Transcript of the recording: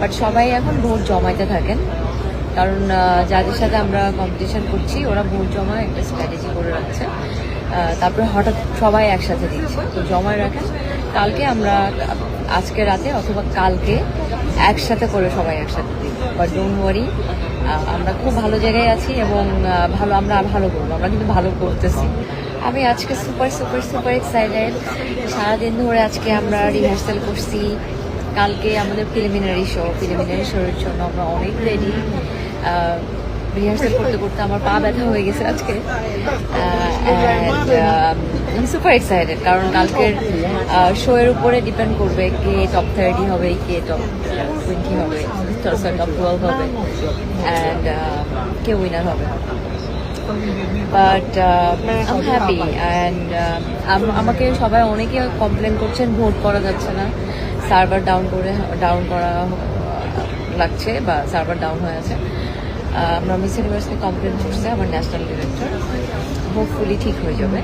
But সবাই এখন vote জমাইতে থাকেন, কারণ যাদের সাথে আমরা কম্পিটিশন করছি ওরা ভোট জমা একটা স্ট্র্যাটেজি করে রাখছে, তারপরে হঠাৎ সবাই একসাথে দিচ্ছে, তো জমায় রাখেন। কালকে আমরা আজকে রাতে অথবা কালকে একসাথে করে সবাই একসাথে দিই, বাট ডোন্ট ওয়ারি, আমরা খুব ভালো জায়গায় আছি এবং আমরা ভালো করবো, আমরা কিন্তু ভালো করতেছি। আমি আজকে সুপার সুপার সুপার এক্সাইটেড। সারাদিন ধরে আজকে আমরা রিহার্সাল করছি, কালকে আমাদের প্রিলিমিনারি শোর জন্য আমরা অনেক রেডি। রিহার্সাল করতে করতে আমার পা ব্যথা হয়ে গেছে আজকে, আমি সুপার এক্সাইটেড, কারণ কালকের শো এর উপরে ডিপেন্ড করবে কে টপ 30 হবে, কে টপ 20 হবে, টপ 12 হবে, অ্যান্ড কে উইনার হবে। বাট আম হ্যাপি, অ্যান্ড আমাকে সবাই অনেকে কমপ্লেন করছেন ভোট করা যাচ্ছে না, সার্ভার ডাউন করা লাগছে বা সার্ভার ডাউন হয়ে আছে। আমরা মিস ইউনিভার্সকে কমপ্লেন করছে আমার ন্যাশনাল ডিরেক্টর, হোপফুলি ঠিক হয়ে যাবে।